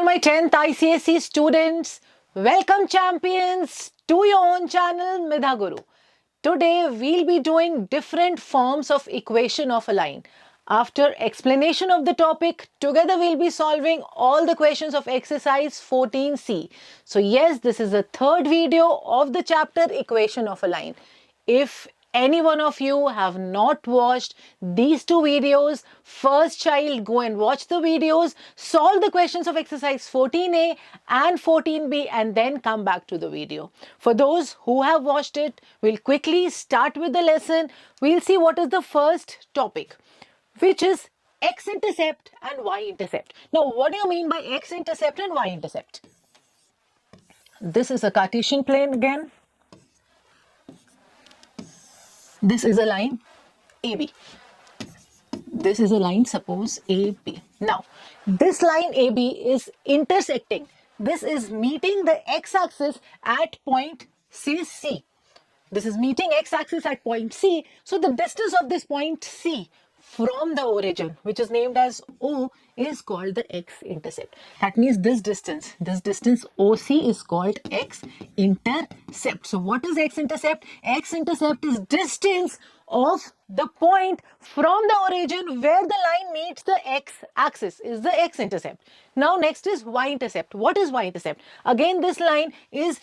my 10th ICSE students. Welcome champions to your own channel Midha Guru. Today we'll be doing different forms of equation of a line. After explanation of the topic, together we'll be solving all the questions of exercise 14C. So yes, this is the third video of the chapter equation of a line. If any one of you have not watched these two videos, first child, go and watch the videos, solve the questions of exercise 14A and 14B and then come back to the video. For those who have watched it, we'll quickly start with the lesson. We'll see what is the first topic, which is x-intercept and y-intercept. Now, what do you mean by x-intercept and y-intercept? This is a Cartesian plane again. This is a line AB. This is a line, suppose AB. Now, this line AB is intersecting. This is meeting the x-axis at point, say, C. This is meeting x-axis at point C. So, the distance of this point C from the origin, which is named as O, is called the x-intercept. That means this distance OC is called x-intercept. So what is x-intercept? X-intercept is distance of the point from the origin where the line meets the x-axis is the x-intercept. Now next is y-intercept. What is y-intercept? Again, this line is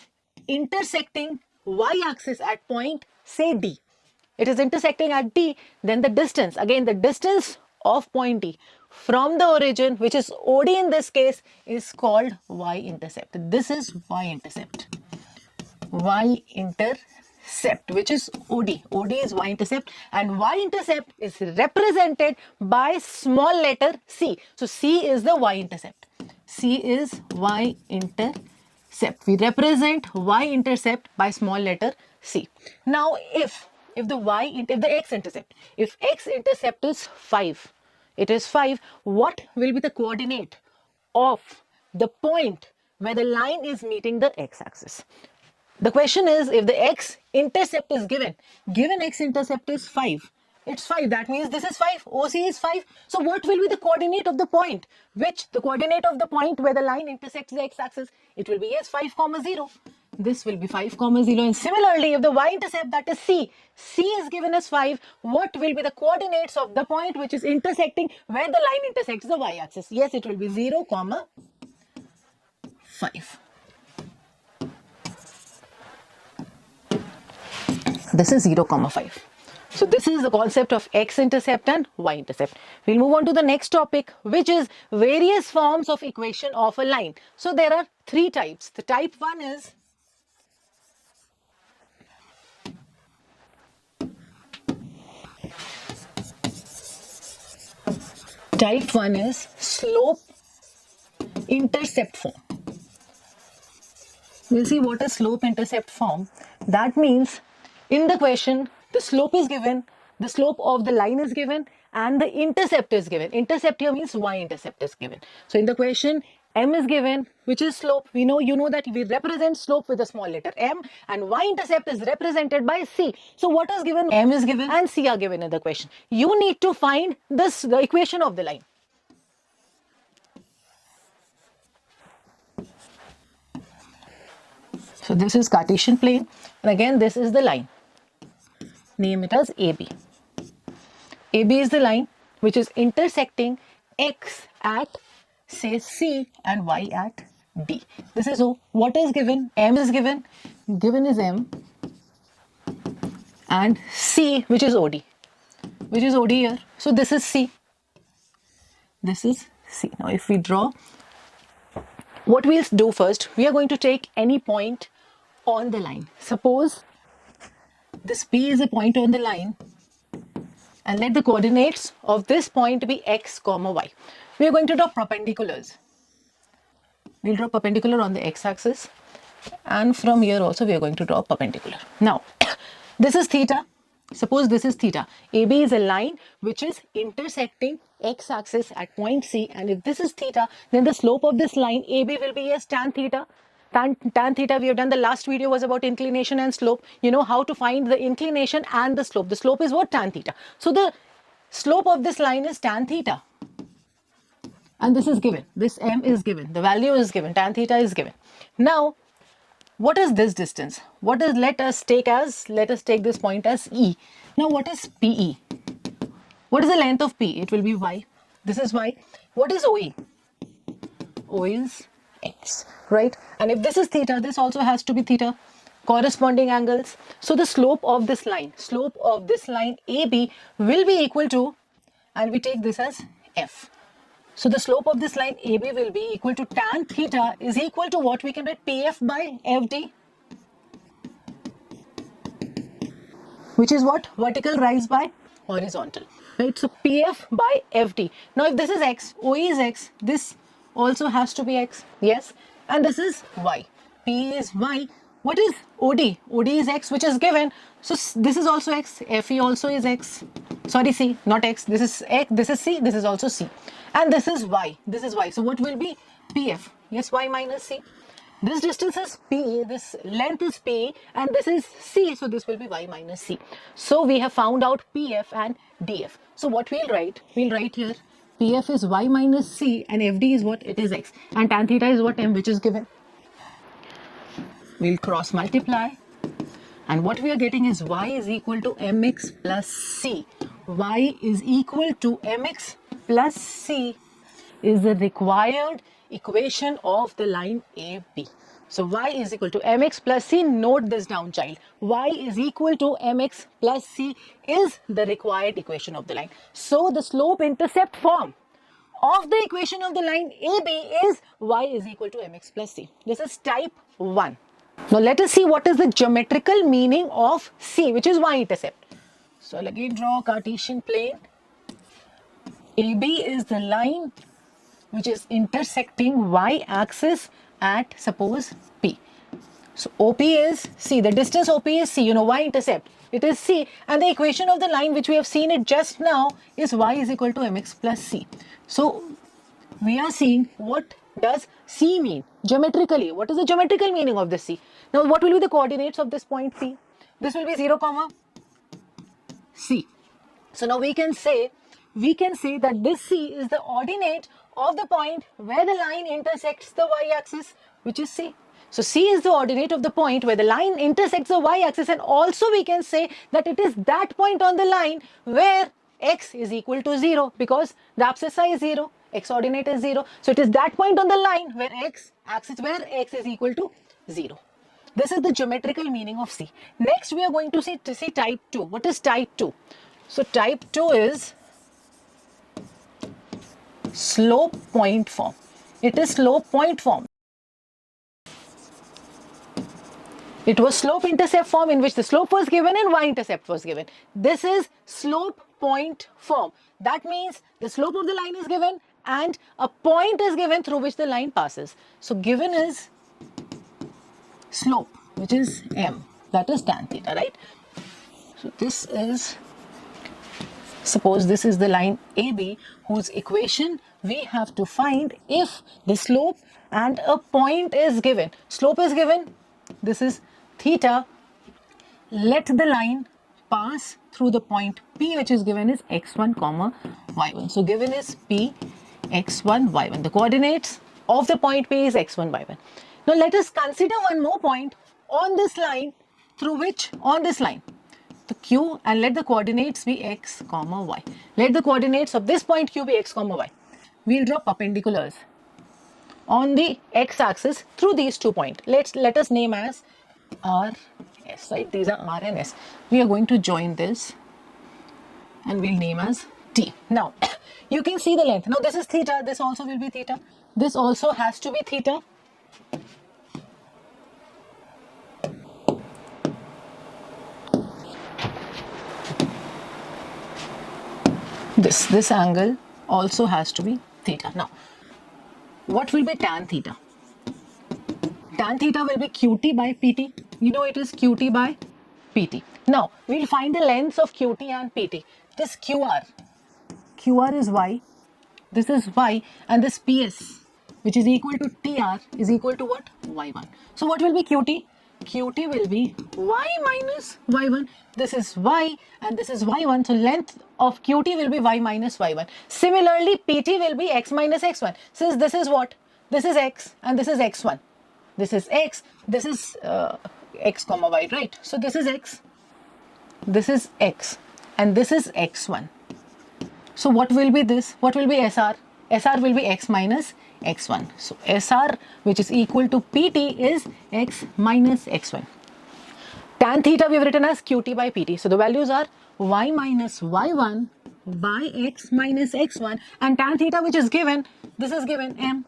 intersecting y-axis at point, say, D. It is intersecting at D, then the distance, again the distance of point D from the origin, which is OD in this case, is called y-intercept. This is y-intercept. Y-intercept, which is OD. OD is y-intercept and y-intercept is represented by small letter C. So C is the y-intercept. C is y-intercept. We represent y-intercept by small letter C. Now if the x-intercept, if x-intercept is 5, it is 5, what will be the coordinate of the point where the line is meeting the x-axis? The question is, if the x-intercept is given x-intercept is 5, it's 5, that means this is 5, OC is 5. So what will be the coordinate of the point? The coordinate of the point where the line intersects the x-axis? It will be, yes, 5, 0. This will be 5, 0. And similarly, if the y-intercept, that is C is given as 5, what will be the coordinates of the point which is intersecting where the line intersects the y-axis? Yes, it will be 0, 5. This is 0, 5. So this is the concept of x-intercept and y-intercept. We'll move on to the next topic, which is various forms of equation of a line. So there are three types. The type 1 is slope-intercept form. We'll see what is slope-intercept form. That means in the question, the slope is given, the slope of the line is given, and the intercept is given. Intercept here means y-intercept is given. So in the question, M is given, which is slope. You know that we represent slope with a small letter M, and y-intercept is represented by C. So what is given? M is given and C are given in the question. You need to find the equation of the line. So this is Cartesian plane, and again this is the line. Name it as AB. AB is the line which is intersecting X at, say, C and Y at D. This is O. What is given? M is given. Given is M. And C, which is OD. Which is OD here. So this is C. This is C. Now if we draw, what we'll do first, we are going to take any point on the line. Suppose this P is a point on the line, and let the coordinates of this point be x, y. We are going to draw perpendiculars. We'll draw perpendicular on the x-axis, and from here also we are going to draw perpendicular. Now, this is theta. Suppose this is theta. AB is a line which is intersecting x-axis at point C, and if this is theta, then the slope of this line AB will be as tan theta. Tan theta, we have done, the last video was about inclination and slope. You know how to find the inclination and the slope. The slope is what? Tan theta. So the slope of this line is tan theta. and this is given. This m is given. The value is given. Tan theta is given. Now, what is this distance? What is, let us take this point as E. Now, what is PE? What is the length of P? It will be Y. This is Y. What is OE? O is X, right? And if this is theta, this also has to be theta. Corresponding angles. So the slope of this line AB will be equal to, and we take this as F. So the slope of this line AB will be equal to tan theta is equal to what we can write, PF by FD, which is what? Vertical rise by horizontal, right? So PF by FD. Now if this is X, OE is X, this also has to be X, yes, and this is Y. P is Y. What is OD? OD is X, which is given. So this is also X. FE also is X. Sorry, C, not X. This is X. This is C. This is also C. And this is Y. This is Y. So what will be PF? Yes, Y minus C. This distance is PE. This length is PE, and this is C. So this will be Y minus C. So we have found out PF and DF. So what we'll write? We'll write here PF is Y minus C, and FD is what? It is X. And tan theta is what? M, which is given. We'll cross multiply, and what we are getting is Y is equal to mx plus C. Y is equal to mx plus C is the required equation of the line AB. So Y is equal to mx plus C. Note this down, child. Y is equal to mx plus C is the required equation of the line. So the slope intercept form of the equation of the line AB is Y is equal to mx plus C. This is type 1. Now let us see what is the geometrical meaning of C, which is y-intercept. So I'll again draw a Cartesian plane. AB is the line which is intersecting y-axis at, suppose, P. So OP is C. The distance OP is C. You know, y-intercept. It is C. And the equation of the line which we have seen it just now is Y is equal to mx plus C. So we are seeing what does C mean geometrically. What is the geometrical meaning of this C? Now what will be the coordinates of this point P? This will be 0 comma C. So now we can say that this C is the ordinate of the point where the line intersects the y-axis, which is C. So C is the ordinate of the point where the line intersects the y-axis, and also we can say that it is that point on the line where x is equal to 0, because the abscissa is 0, x ordinate is 0. So it is that point on the line where x is equal to 0. This is the geometrical meaning of C. Next we are going to see type 2. What is type 2? So type 2 is slope point form. It is slope point form. It was slope intercept form in which the slope was given and y-intercept was given. This is slope point form. That means the slope of the line is given and a point is given through which the line passes. So given is slope, which is m, that is tan theta, right? So this is, suppose this is the line AB, whose equation we have to find if the slope and a point is given. Slope is given, this is theta. Let the line pass through the point P, which is given is x1 comma y1. So given is P x1 y1. The coordinates of the point P is x1 y1. Now let us consider one more point on this line, through which, on this line, the Q, and let the coordinates be x comma y. Let the coordinates of this point Q be x comma y. We'll draw perpendiculars on the x-axis through these 2 points. Let us name as R, S, right? These are R and S. We are going to join this and we'll name as T. Now, you can see the length. Now, this is theta. This also will be theta. This also has to be theta. This angle also has to be theta. Now, what will be tan theta? Tan theta will be QT by PT. You know it is QT by PT. Now, we'll find the lengths of QT and PT. This QR is Y, this is Y, and this PS, which is equal to TR, is equal to what? Y1. So what will be QT? QT will be y minus y1. This is y and this is y1. So length of QT will be y minus y1. Similarly, PT will be x minus x1. Since this is what? This is x and this is x1. This is x. This is x comma y, right? So this is x. This is x and this is x1. So what will be this? What will be SR? SR will be x minus x1. So SR, which is equal to PT, is x minus x1. Tan theta we have written as QT by PT. So the values are y minus y1 by x minus x1, and tan theta which is given, this is given m.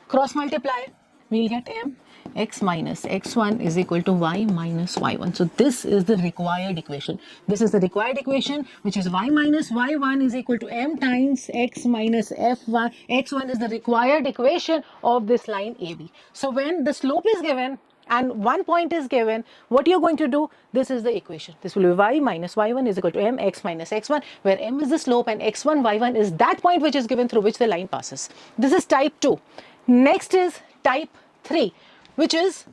Cross multiply, we'll get m. X minus x1 is equal to y minus y1. So this is the required equation. This is the required equation, which is y minus y1 is equal to m times x minus f1. x1 is the required equation of this line AB. So when the slope is given and 1 point is given, what you're going to do, this is the equation. This will be y minus y1 is equal to m x minus x1, where m is the slope and x1 y1 is that point which is given through which the line passes. This is type 2. Next is type 3, which is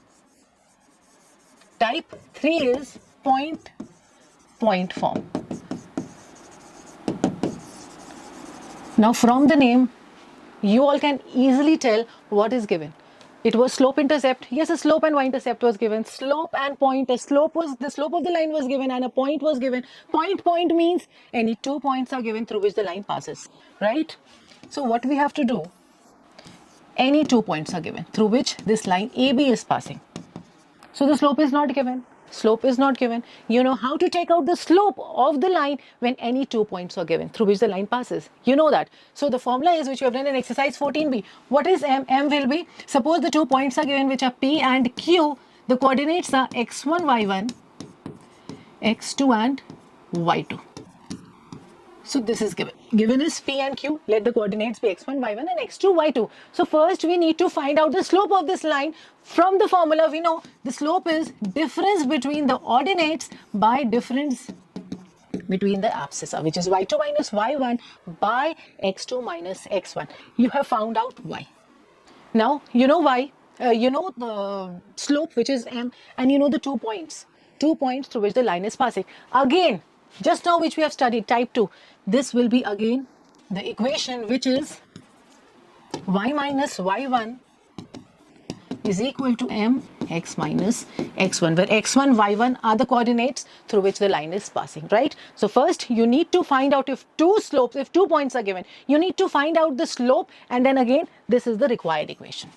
type 3 is point form. Now from the name, you all can easily tell what is given. It was slope intercept. Yes, a slope and y-intercept was given. Slope and point. The slope of the line was given and a point was given. Point means any 2 points are given through which the line passes, right? So what we have to do, any 2 points are given through which this line AB is passing. So the slope is not given. Slope is not given. You know how to take out the slope of the line when any 2 points are given through which the line passes. You know that. So the formula is, which you have done in exercise 14b. What is m? M will be, suppose the 2 points are given which are P and Q. The coordinates are x1, y1, x2 and y2. So this is given. Given is P and Q. Let the coordinates be x1, y1 and x2, y2. So first we need to find out the slope of this line. From the formula we know the slope is difference between the ordinates by difference between the abscissa, which is y2 minus y1 by x2 minus x1. You have found out y. Now you know y. You know the slope, which is m, and you know the 2 points. 2 points through which the line is passing. Again, just now which we have studied, type 2. This will be again the equation, which is y minus y1 is equal to m x minus x1, where x1, y1 are the coordinates through which the line is passing, right? So first you need to find out if 2 points are given, you need to find out the slope, and then again this is the required equation.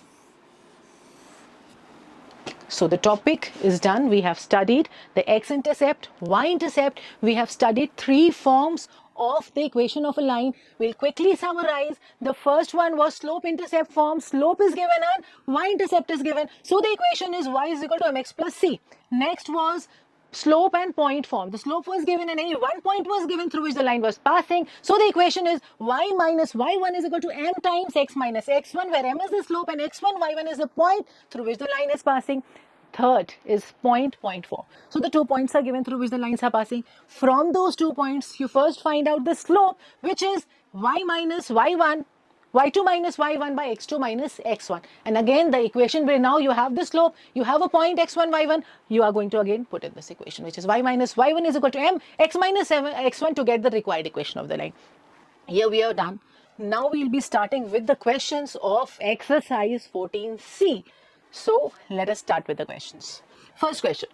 So the topic is done. We have studied the x-intercept, y-intercept. We have studied 3 forms of the equation of a line. We'll quickly summarize. The first one was slope-intercept form. Slope is given and y-intercept is given. So the equation is y is equal to mx plus c. Next was slope and point form. The slope was given and any 1 point was given through which the line was passing. So the equation is y minus y1 is equal to m times x minus x1, where m is the slope and x1, y1 is the point through which the line is passing. Third is point form. So the 2 points are given through which the lines are passing. From those 2 points, you first find out the slope, which is y minus y1, y2 minus y1 by x2 minus x1. And again the equation where now you have the slope, you have a point x1, y1, you are going to again put in this equation, which is y minus y1 is equal to m x minus x1 to get the required equation of the line. Here we are done. Now we will be starting with the questions of exercise 14c. So let us start with the questions. First question.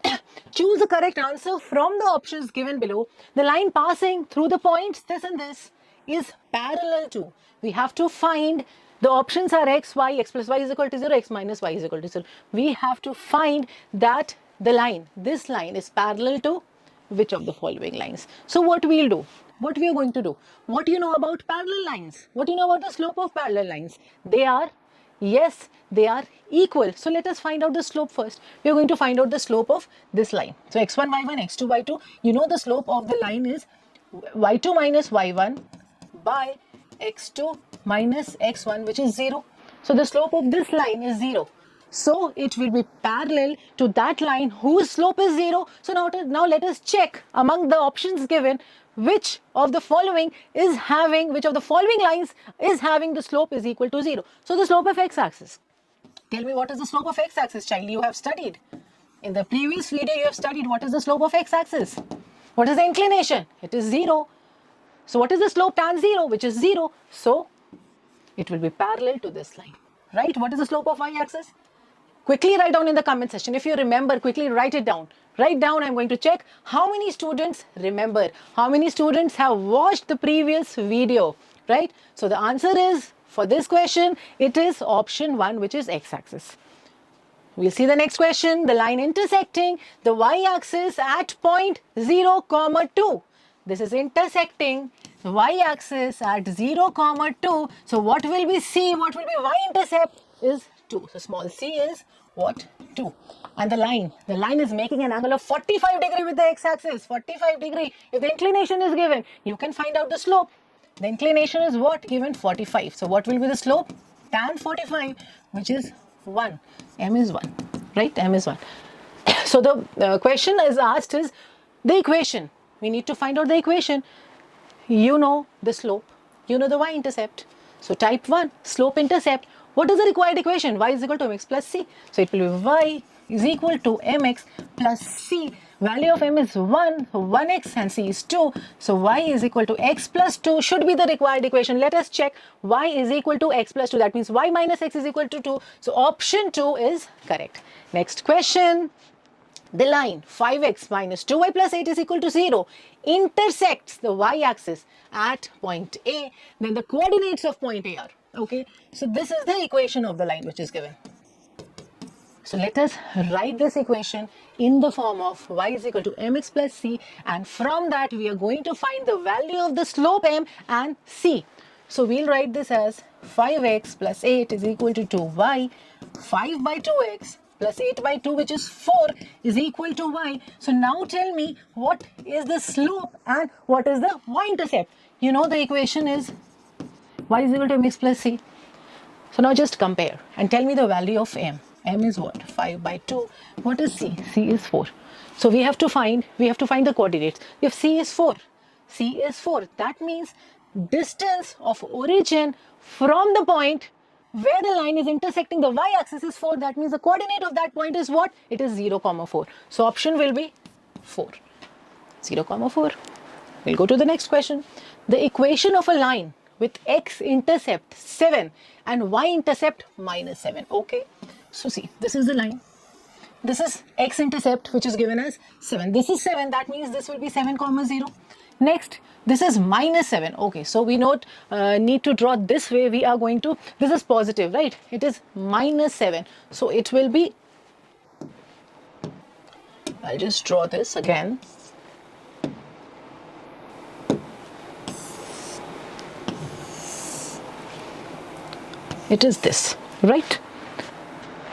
Choose the correct answer from the options given below. The line passing through the points this and this is parallel to. We have to find, the options are x, y, x plus y is equal to 0, x minus y is equal to 0. We have to find that the line, this line is parallel to which of the following lines. So what we'll do, what we are going to do, what you know about parallel lines, what you know about the slope of parallel lines, they are, yes, they are equal. So let us find out the slope first. We are going to find out the slope of this line. So x1, y1, x2, y2, you know the slope of the line is y2 minus y1 by x2 minus x1, which is 0. So the slope of this line is 0. So it will be parallel to that line whose slope is 0. So now let us check among the options given which of the following is having, which of the following lines is having the slope is equal to 0. So the slope of x-axis. Tell me, what is the slope of x-axis, child? You have studied. In the previous video, you have studied what is the slope of x-axis. What is the inclination? It is 0. So what is the slope tan 0, which is 0? So it will be parallel to this line, right? What is the slope of y-axis? Quickly write down in the comment section. If you remember, quickly write it down. Write down. I'm going to check how many students remember, how many students have watched the previous video, right? So the answer is, for this question, it is option 1, which is x-axis. We'll see the next question. The line intersecting the y-axis at point 0, 2. This is intersecting the y-axis at 0, 2. So what will be C? What will be y-intercept? Is 2. So small c is what? 2. And the line is making an angle of 45 degree with the x-axis. 45 degree. If the inclination is given, you can find out the slope. The inclination is what? Given 45. So what will be the slope? Tan 45, which is 1. M is 1, right? M is 1. So the question is asked is the equation. We need to find out the equation. You know the slope. You know the y-intercept. So type 1, slope intercept. What is the required equation? Y is equal to mx plus c. So it will be y is equal to mx plus c. Value of m is 1, 1x and c is 2. So y is equal to x plus 2 should be the required equation. Let us check. Y is equal to x plus 2. That means y minus x is equal to 2. So option 2 is correct. Next question. The line 5x minus 2y plus 8 is equal to 0 intersects the y-axis at point A. Then the coordinates of point A are, okay. So this is the equation of the line which is given. So let us write this equation in the form of y is equal to mx plus c, and from that we are going to find the value of the slope m and c. So we'll write this as 5x plus 8 is equal to 2y, 5 by 2x plus 8 by 2, which is 4, is equal to y. So now tell me what is the slope and what is the y-intercept. You know the equation is y is equal to mx plus c. So now just compare and tell me the value of m. M is what? 5 by 2. What is c? C is 4. So we have to find the coordinates. If c is 4, c is 4. That means distance of origin from the point where the line is intersecting the y-axis is 4. That means the coordinate of that point is what? It is 0, 4. So option will be 4. 0, 4. We'll go to the next question. The equation of a line with x-intercept 7 and y-intercept minus 7. Okay. So see, this is the line. This is x-intercept, which is given as 7. This is 7. That means this will be 7, 0. Next, this is minus 7. Okay, so we don't need to draw this way. We are going to, this is positive, right? It is minus 7. So it will be, I'll just draw this again. It is this, right?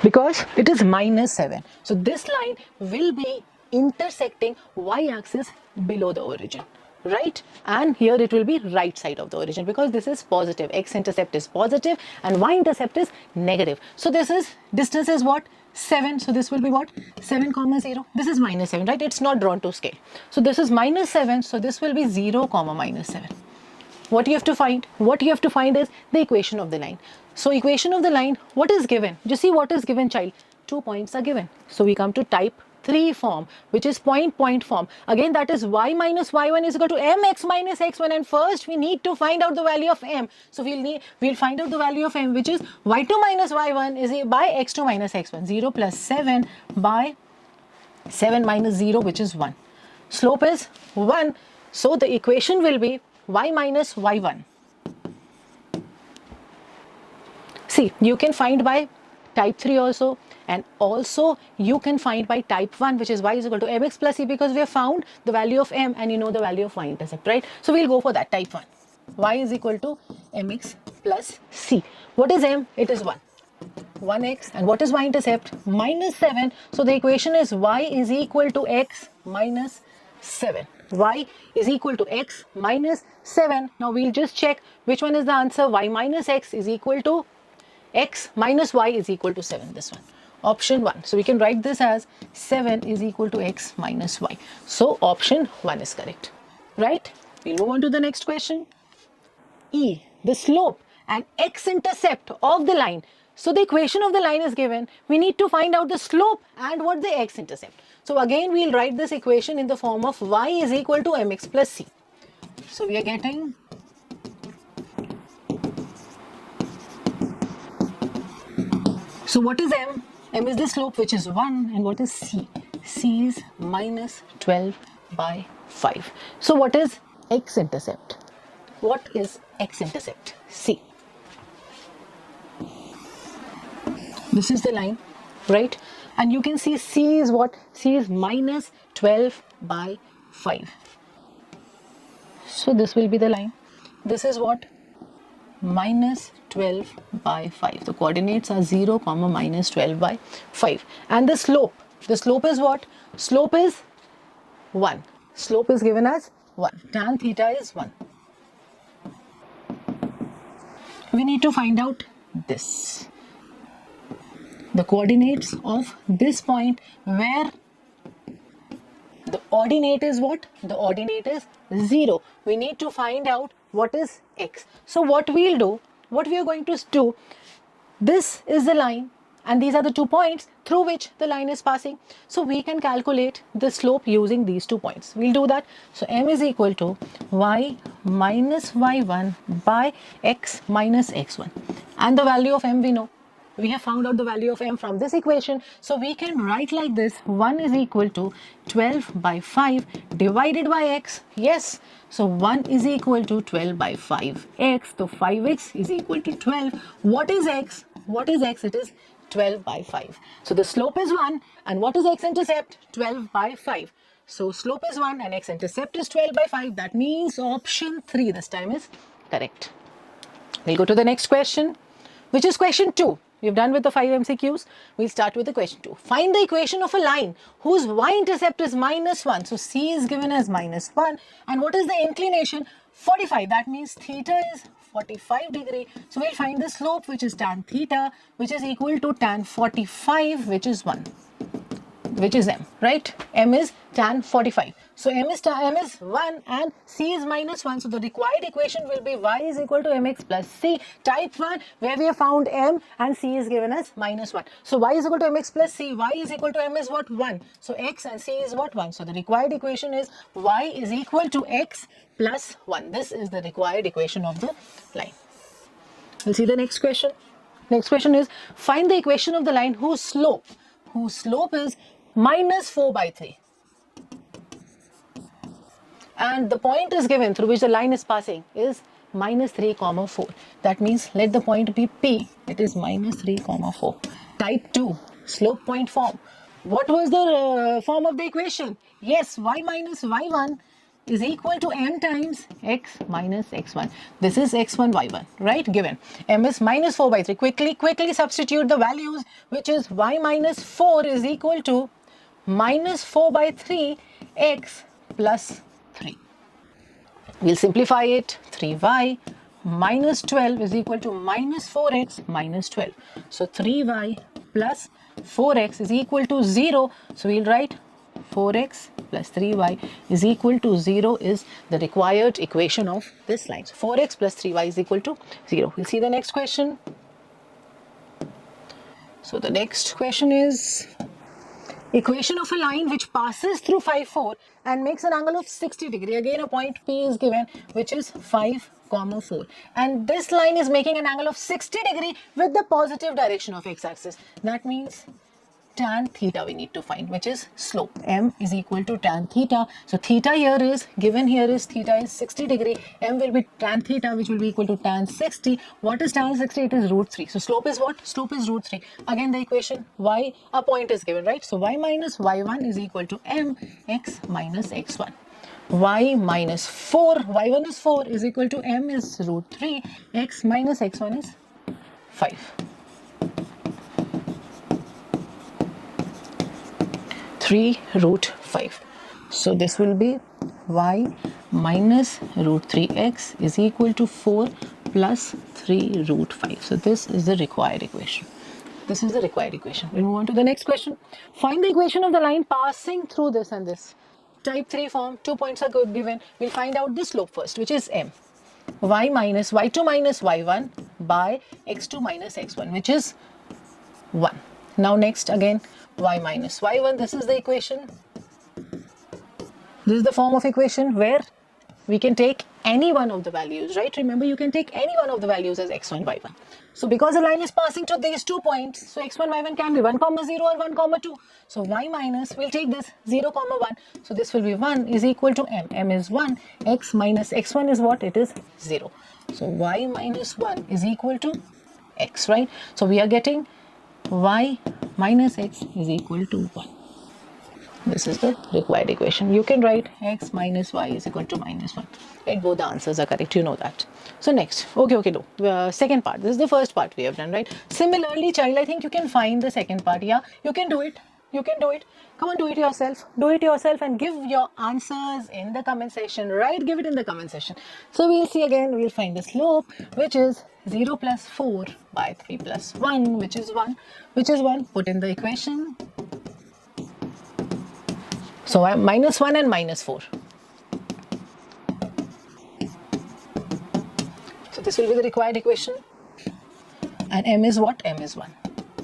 Because it is minus 7. So this line will be intersecting y-axis below the origin, right? And here it will be right side of the origin because this is positive. X-intercept is positive and y-intercept is negative. So this is, distance is what? 7. So this will be what? 7, 0. This is minus 7, right? It's not drawn to scale. So this is minus 7. So this will be 0, minus 7. What you have to find? What you have to find is the equation of the line. So equation of the line, what is given? You see what is given, child? 2 points are given. So we come to type 3 form, which is point form. Again, that is y minus y1 is equal to mx minus x1. And first we need to find out the value of m. So we'll find out the value of m, which is y2 minus y1 is by x2 minus x1. 0 plus 7 by 7 minus 0, which is 1. Slope is 1. So the equation will be y minus y1. See, you can find by type 3 also, and also you can find by type 1, which is y is equal to mx plus c, because we have found the value of m and you know the value of y-intercept, right? So we'll go for that, type 1. Y is equal to mx plus c. What is m? It is 1. 1x. And what is y-intercept? Minus 7. So the equation is y is equal to x minus 7. Y is equal to x minus 7. Now we'll just check which one is the answer. Y minus x is equal to x minus y is equal to 7. This one. Option 1. So we can write this as 7 is equal to x minus y. So option 1 is correct. Right? We'll move on to the next question. E. The slope and x-intercept of the line. So the equation of the line is given. We need to find out the slope and what the x-intercept. So again, we'll write this equation in the form of y is equal to mx plus c. So we are getting so what is m? M is the slope, which is 1, and what is c? C is minus 12 by 5. So what is x-intercept? What is x-intercept? C. This is the line, right? And you can see C is what? C is minus 12 by 5. So this will be the line. This is what? Minus 12 by 5. The coordinates are 0, comma minus 12 by 5. And the slope is what? Slope is 1. Slope is given as 1. Tan theta is 1. We need to find out this. The coordinates of this point where the ordinate is what? The ordinate is 0. We need to find out what is x. So what we'll do, what we are going to do, this is the line and these are the 2 points through which the line is passing. So we can calculate the slope using these 2 points. We'll do that. So m is equal to y minus y1 by x minus x1. And the value of m we know. We have found out the value of m from this equation. So we can write like this: 1 is equal to 12 by 5 divided by x. Yes. So 1 is equal to 12 by 5x. So 5x is equal to 12. What is x? What is x? It is 12 by 5. So the slope is 1. And what is x-intercept? 12 by 5. So slope is 1 and x-intercept is 12 by 5. That means option 3 this time is correct. We'll go to the next question, which is question 2. We've done with the 5 MCQs. We'll start with the question 2. Find the equation of a line whose y-intercept is minus 1. So C is given as minus 1. And what is the inclination? 45. That means theta is 45 degree. So we'll find the slope, which is tan theta, which is equal to tan 45, which is 1. Which is m, right? M is tan 45. So m is 1 and c is minus 1. So the required equation will be y is equal to mx plus c. Type 1, where we have found m and c is given as minus 1. So y is equal to mx plus c. Y is equal to m is what? 1. So x and c is what? 1. So the required equation is y is equal to x plus 1. This is the required equation of the line. We'll see the next question. Next question is, find the equation of the line whose slope is minus 4 by 3. And the point is given through which the line is passing is minus 3 comma 4. That means let the point be P. It is minus 3 comma 4. Type 2, slope point form. What was the form of the equation? Yes, y minus y1 is equal to m times x minus x1. This is x1, y1, right? Given. M is minus 4 by 3. Quickly substitute the values, which is y minus 4 is equal to minus 4 by 3 x plus 3. We'll simplify it. 3y minus 12 is equal to minus 4x minus 12. So 3y plus 4x is equal to 0. So we'll write 4x plus 3y is equal to 0 is the required equation of this line. So 4x plus 3y is equal to 0. We'll see the next question. So the next question is equation of a line which passes through 5, 4 and makes an angle of 60 degree. Again, a point P is given, which is 5, 4. And this line is making an angle of 60 degree with the positive direction of x-axis. That means tan theta we need to find, which is slope. M is equal to tan theta. So theta here is given, here is theta is 60 degree. M will be tan theta, which will be equal to tan 60. What is tan 60? It is root 3. So slope is what? Slope is root 3. Again, the equation y, a point is given, right? So y minus y1 is equal to m x minus x1. Y minus 4, y1 is 4 is equal to m is root 3, x minus x1 is 5. 3 root 5. So this will be y minus root 3x is equal to 4 plus 3 root 5. So this is the required equation. This is the required equation. We move on to the next question. Find the equation of the line passing through this and this. Type 3 form, 2 points are given. We'll find out the slope first, which is m. y minus y2 minus y1 by x2 minus x1, which is 1. Now next again, y minus y1, this is the equation. This is the form of equation where we can take any one of the values, right? Remember, you can take any one of the values as x1, y1. So because the line is passing to these 2 points, so x1, y1 can be 1, 0 or 1, 2. So y minus, we'll take this 0, 1. So this will be 1 is equal to m. M is 1. X minus x1 is what? It is 0. So y minus 1 is equal to x, right? So we are getting y minus x is equal to 1. This is the required equation. You can write x minus y is equal to minus 1. Right? Both the answers are correct. You know that. So next. Okay, no. Second part. This is the first part we have done, right? Similarly, child, I think you can find the second part. Yeah, you can do it. You can do it. Come on, do it yourself. Do it yourself and give your answers in the comment section. Right? Give it in the comment section. So we'll see again. We'll find the slope, which is 0 plus 4 by 3 plus 1, which is 1. Which is 1. Put in the equation. So I minus 1 and minus 4. So this will be the required equation. And m is what? M is 1.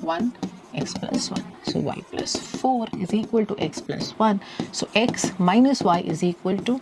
1 x plus 1. So y plus 4 is equal to x plus 1. So x minus y is equal to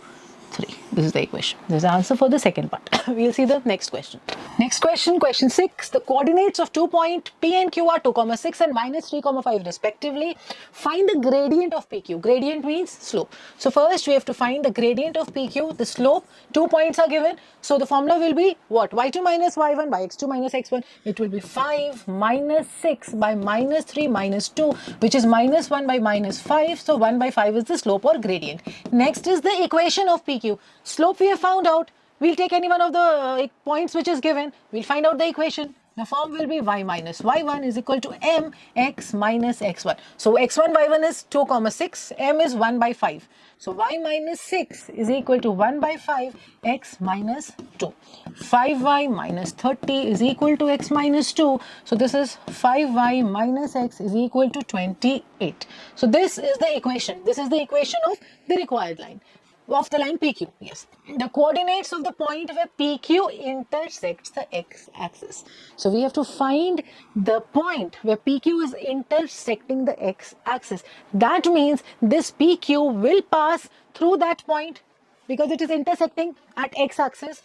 3. This is the equation. This is the answer for the second part. We'll see the next question. Next question, question 6. The coordinates of 2 point P and Q are 2, 6 and minus 3, 5 respectively. Find the gradient of PQ. Gradient means slope. So first we have to find the gradient of PQ, the slope. 2 points are given. So the formula will be what? y2 minus y1 by x2 minus x1. It will be 5 minus 6 by minus 3 minus 2, which is minus 1 by minus 5. So 1 by 5 is the slope or gradient. Next is the equation of PQ. Slope we have found out. We'll take any one of the points which is given. We'll find out the equation. The form will be y minus y1 is equal to m x minus x1. So x1, y1 is 2, 6. M is 1 by 5. So y minus 6 is equal to 1 by 5 x minus 2. 5y minus 30 is equal to x minus 2. So this is 5y minus x is equal to 28. So this is the equation. This is the equation of the required line. Of the line PQ, yes. The coordinates of the point where PQ intersects the x-axis. So we have to find the point where PQ is intersecting the x-axis. That means this PQ will pass through that point because it is intersecting at x-axis.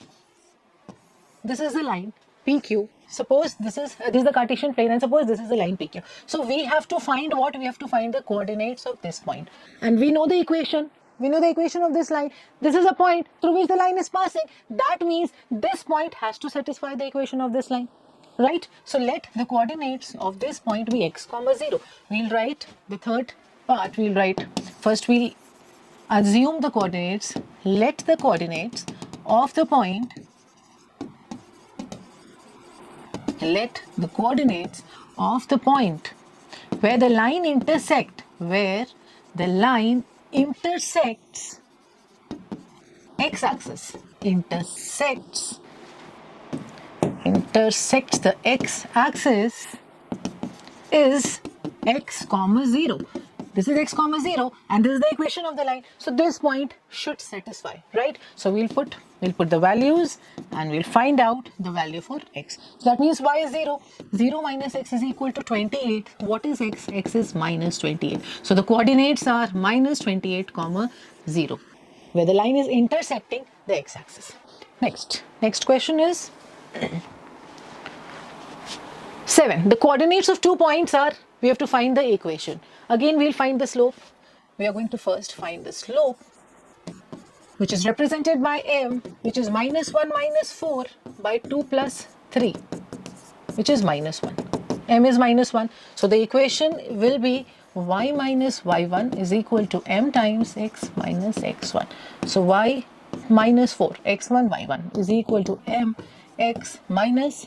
This is the line PQ. Suppose this is the Cartesian plane and suppose this is the line PQ. So we have to find what? We have to find the coordinates of this point. And we know the equation. We know the equation of this line. This is a point through which the line is passing. That means this point has to satisfy the equation of this line. Right? So let the coordinates of this point be x, 0. We'll write the third part. We'll write, first we'll assume the coordinates. Let the coordinates of the point, let the coordinates of the point where the line intersects x-axis, intersects the x-axis is x, 0. This is x, 0 and this is the equation of the line. So this point should satisfy, right? So we'll put the values and we'll find out the value for x. So that means y is 0. 0 minus x is equal to 28. What is x? X is minus 28. So the coordinates are minus 28, 0, where the line is intersecting the x-axis. Next question is 7. The coordinates of 2 points are, we have to find the equation. Again, we'll find the slope. We are going to first find the slope, which is represented by m, which is minus 1 minus 4 by 2 plus 3, which is minus 1. M is minus 1. So the equation will be y minus y1 is equal to m times x minus x1. So y minus 4, x1, y1 is equal to m x minus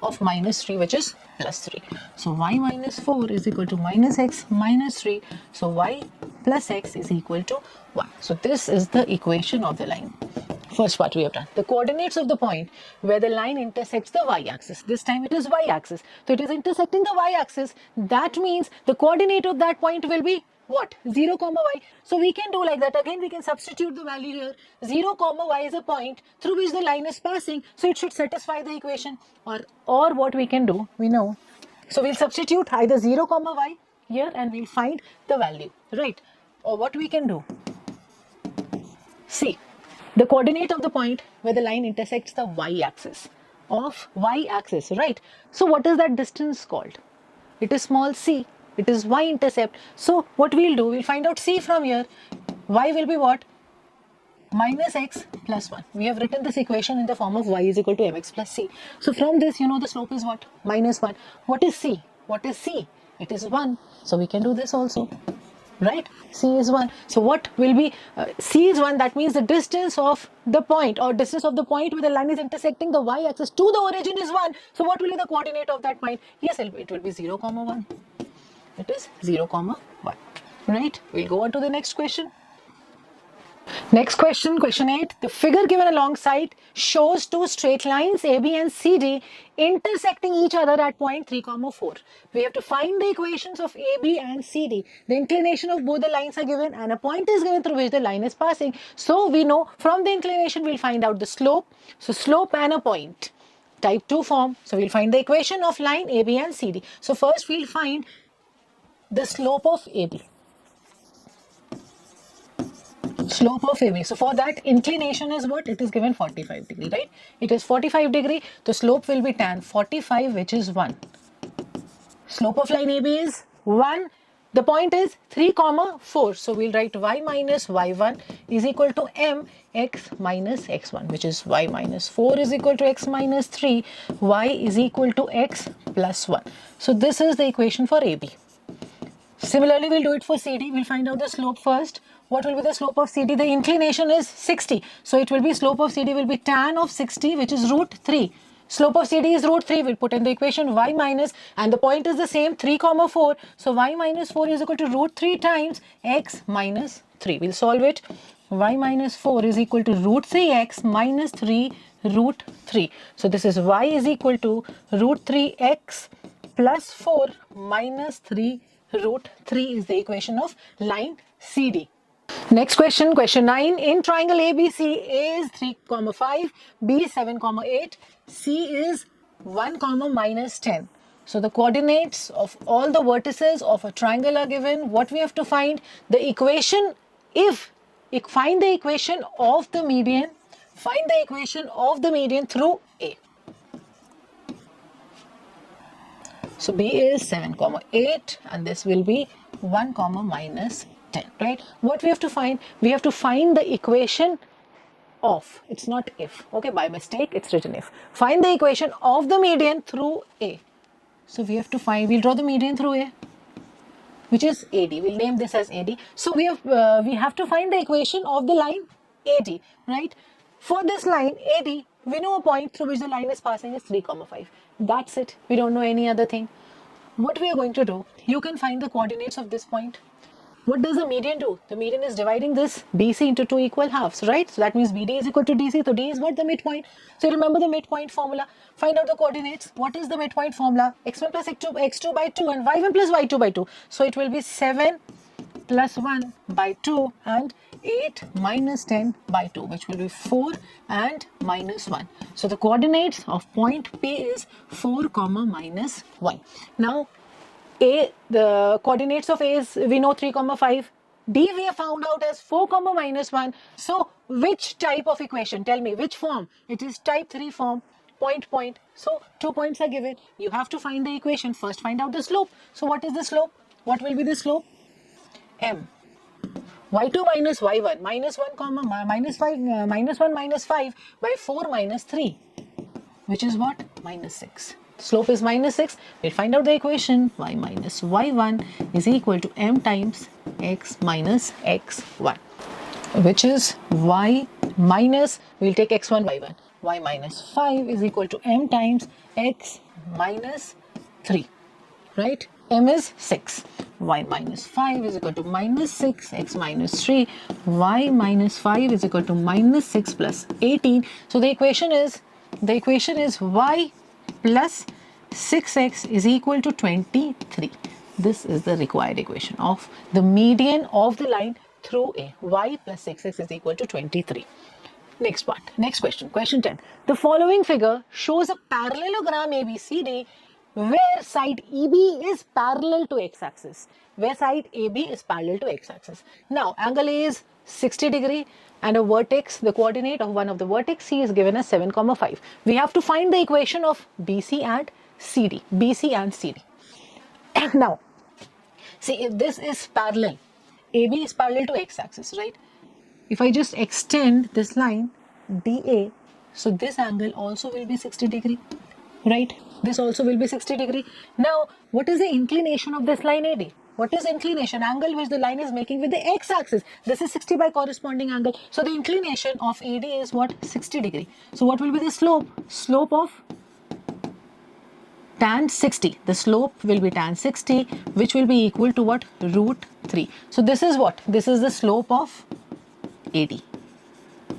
of minus 3, which is plus 3. So y minus 4 is equal to minus x minus 3. So y plus x is equal to 1. So this is the equation of the line. First part we have done. The coordinates of the point where the line intersects the y-axis. This time it is y-axis. So it is intersecting the y-axis. That means the coordinate of that point will be what? 0 comma y. So we can do like that. Again, we can substitute the value here. 0 comma y is a point through which the line is passing. So it should satisfy the equation. Or what we can do, we know. So we'll substitute either 0 comma y here and we'll find the value, right? Or what we can do, see, the coordinate of the point where the line intersects the y-axis, right? So what is that distance called? It is small c. It is y-intercept. So what we'll do, we'll find out c from here. Y will be what? Minus x plus 1. We have written this equation in the form of y is equal to mx plus c. So from this, you know the slope is what? Minus 1. What is c? What is c? It is 1. So we can do this also. Right? C is 1. So what will be, C is 1, that means the distance of the point or distance of the point where the line is intersecting the y-axis to the origin is 1. So what will be the coordinate of that point? Yes, it will be 0 comma 1. It is 0 comma 1. Right? We'll go on to the next question. Next question, question 8. The figure given alongside shows two straight lines AB and CD intersecting each other at point 3, 4. We have to find the equations of AB and CD. The inclination of both the lines are given and a point is given through which the line is passing. So we know from the inclination we'll find out the slope. So slope and a point. Type 2 form. So we'll find the equation of line AB and CD. So first we'll find the slope of AB. Slope of AB. So for that, inclination is what? It is given 45 degree, right? It is 45 degree. The slope will be tan 45, which is 1. Slope of line AB is 1. The point is 3, 4. So we'll write y minus y1 is equal to m x minus x1, which is y minus 4 is equal to x minus 3. Y is equal to x plus 1. So this is the equation for AB. Similarly, we'll do it for CD. We'll find out the slope first. What will be the slope of CD? The inclination is 60. So it will be slope of CD will be tan of 60, which is root 3. Slope of CD is root 3. We'll put in the equation y minus, and the point is the same, 3, 4. So y minus 4 is equal to root 3 times x minus 3. We'll solve it. Y minus 4 is equal to root 3x minus 3 root 3. So this is y is equal to root 3x plus 4 minus 3 root 3 is the equation of line CD. Next question, question 9. In triangle ABC, A is 3, 5, B is 7, 8, C is 1, minus 10. So the coordinates of all the vertices of a triangle are given. What we have to find? The equation, find the equation of the median, through A. So B is 7, 8 and this will be 1, minus 10, right? What we have to find? We have to find the equation of, it's not if, okay, by mistake it's written if. Find the equation of the median through A. So we have to find, we'll draw the median through A, which is AD. We'll name this as AD. So we have to find the equation of the line AD, right? For this line AD, we know a point through which the line is passing is 3, 5. That's it. We don't know any other thing. What we are going to do, you can find the coordinates of this point. What does the median do? The median is dividing this BC into 2 equal halves, right? So that means BD is equal to DC. So D is what? The midpoint. So remember the midpoint formula. Find out the coordinates. What is the midpoint formula? X1 plus x2 by 2 and y1 plus y2 by 2. So it will be 7 plus 1 by 2 and 8 minus 10 by 2, which will be 4 and minus 1. So the coordinates of point P is 4, minus 1. Now A, the coordinates of A is, we know 3, 5. D we have found out as 4, minus 1. So which type of equation? Tell me which form? It is type 3 form, point. So 2 points are given. You have to find the equation. First find out the slope. So what is the slope? What will be the slope? M. y2 minus y1, minus 1, minus 5, minus 1 minus 5 by 4 minus 3, which is what? Minus 6. Slope is minus 6. We'll find out the equation. Y minus y1 is equal to m times x minus x1, which is y minus, we'll take x1, y1. Y minus 5 is equal to m times x minus 3, right? M is 6. Y minus 5 is equal to minus 6, x minus 3. Y minus 5 is equal to minus 6 plus 18. So the equation is y plus 6x is equal to 23. This is the required equation of the median of the line through A. Y plus 6x is equal to 23. Next part, next question, question 10. The following figure shows a parallelogram ABCD where side EB is parallel to x-axis. Where side AB is parallel to x-axis. Now, angle A is 60 degree and a vertex, the coordinate of one of the vertex C is given as 7, 5. We have to find the equation of BC and CD. BC and CD. Now, see, if this is parallel, AB is parallel to x-axis, right? If I just extend this line DA, so this angle also will be 60 degree, right? This also will be 60 degree. Now, what is the inclination of this line AD? What is inclination? Angle which the line is making with the x-axis. This is 60 by corresponding angle. So the inclination of AD is what? 60 degree. So what will be the slope? Slope of tan 60. The slope will be tan 60, which will be equal to what? Root 3. So this is what? This is the slope of AD.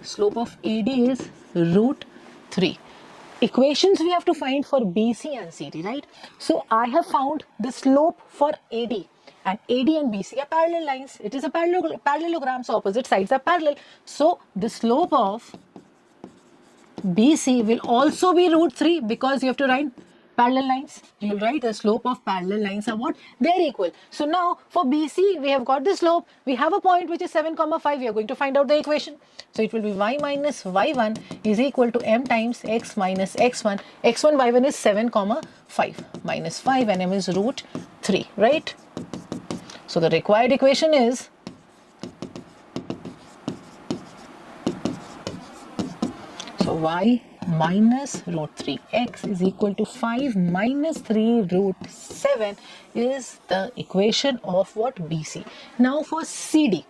Slope of AD is root 3. Equations we have to find for BC and CD, right? So I have found the slope for AD. And AD and BC are parallel lines. It is a parallelogram, so opposite sides are parallel. So the slope of BC will also be root 3 because you have to write parallel lines. You will write the slope of parallel lines are what? They are equal. So now for BC, we have got the slope. We have a point which is 7, 5. We are going to find out the equation. So it will be y minus y1 is equal to m times x minus x1. x1, y1 is 7, 5 minus 5 and m is root 3, right? So the required equation is y minus root 3x is equal to 5 minus 3 root 7 is the equation of what? BC. Now for CD,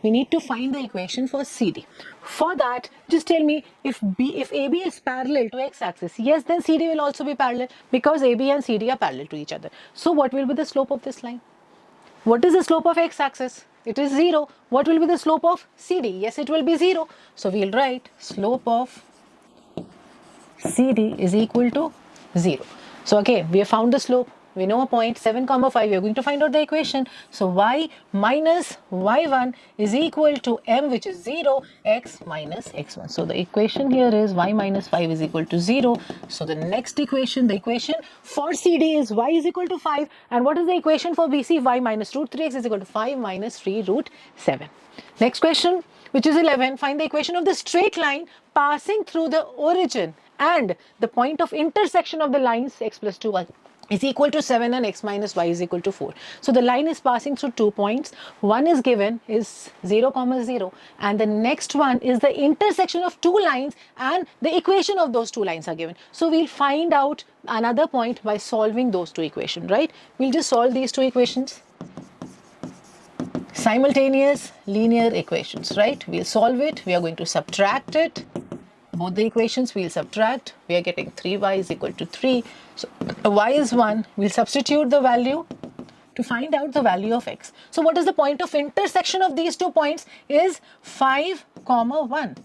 we need to find the equation for CD. For that, just tell me if AB is parallel to x-axis, yes, then CD will also be parallel because AB and CD are parallel to each other. So what will be the slope of this line? What is the slope of x-axis? It is 0. What will be the slope of CD? Yes, it will be 0. So we'll write slope of CD is equal to 0. So again, we have found the slope. We know a point 7, 5. We are going to find out the equation. So y minus y1 is equal to m, which is 0, x minus x1. So the equation here is y minus 5 is equal to 0. So the next equation, the equation for CD is y is equal to 5. And what is the equation for BC? Y minus root 3x is equal to 5 minus 3 root 7. Next question, which is 11. Find the equation of the straight line passing through the origin and the point of intersection of the lines x plus 2y is equal to 7 and x minus y is equal to 4. So the line is passing through 2 points. One is given is 0, 0 and the next one is the intersection of 2 lines and the equation of those 2 lines are given. So we'll find out another point by solving those 2 equations, right? We'll just solve these 2 equations. Simultaneous linear equations, right? We'll solve it. We are going to subtract it. Both the equations we'll subtract. We are getting 3y is equal to 3. So y is 1. We'll substitute the value to find out the value of x. So what is the point of intersection of these 2 points is 5, 1.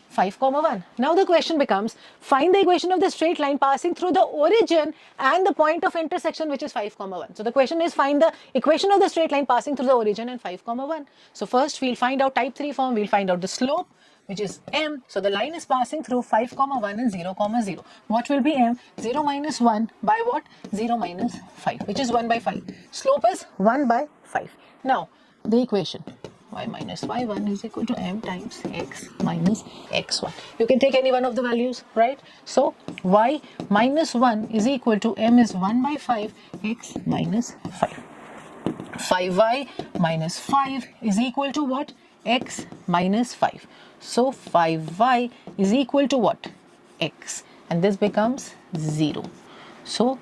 5, 1. Now the question becomes, find the equation of the straight line passing through the origin and the point of intersection, which is 5, 1. So the question is, find the equation of the straight line passing through the origin and 5, 1. So first we'll find out type 3 form. We'll find out the slope, which is m. So the line is passing through 5, 1 and 0, 0. What will be m? 0 minus 1 by what? 0 minus 5, which is 1 by 5. Slope is 1 by 5. Now the equation y minus y1 is equal to m times x minus x1. You can take any one of the values, right? So y minus 1 is equal to m is 1 by 5 x minus 5. 5y minus 5 is equal to what? X minus 5. So 5y is equal to what? X. And this becomes 0. So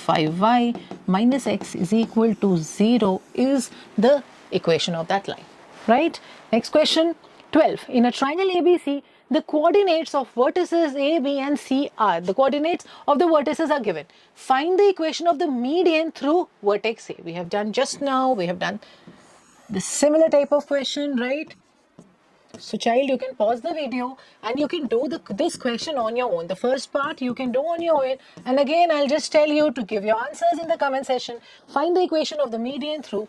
5y minus x is equal to 0 is the equation of that line. Right? Next question, 12. In a triangle ABC, the coordinates of vertices A, B and C are, the coordinates of the vertices are given. Find the equation of the median through vertex A. We have done just now, we have done the similar type of question, right? So child, you can pause the video and you can do this question on your own. The first part you can do on your own. And again, I'll just tell you to give your answers in the comment section. Find the equation of the median through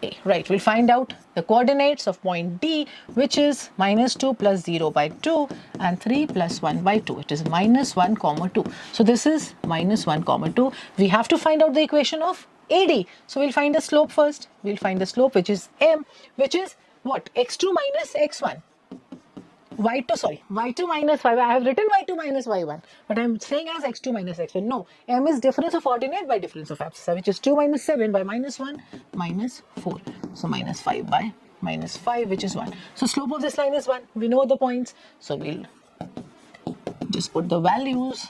A. Right, we'll find out the coordinates of point D, which is -2 plus 0 by 2 and 3 plus 1 by 2. It is -1 comma 2. So this is -1 comma 2. We have to find out the equation of AD. So we'll find the slope first. We'll find the slope, which is M, which is what? x2 minus x1. y2, sorry, y2 minus y1. I have written y2 minus y1, but I'm saying as x2 minus x1. No, m is difference of ordinate by difference of abscissa, which is 2 minus 7 by -1 minus 4. So -5 by -5, which is 1. So slope of this line is 1. We know the points. So we'll just put the values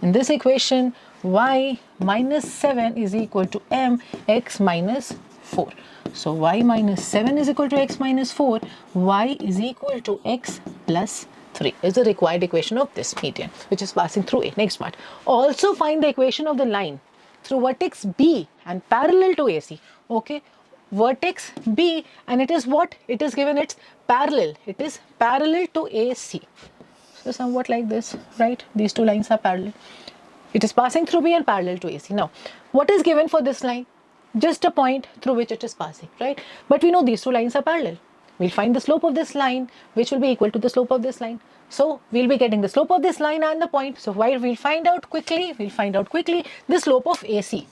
in this equation. Y minus 7 is equal to m x minus 4. So y minus 7 is equal to x minus 4. Y is equal to x plus 3 is the required equation of this median, which is passing through A. Next part. Also find the equation of the line through vertex B and parallel to AC. Okay. Vertex B, and it is what? It is given it's parallel. It is parallel to AC. So somewhat like this, right? These two lines are parallel. It is passing through B and parallel to AC. Now, what is given for this line? Just a point through which it is passing, right? But we know these two lines are parallel. We'll find the slope of this line, which will be equal to the slope of this line. So we'll be getting the slope of this line and the point. So while we'll find out quickly the slope of AC.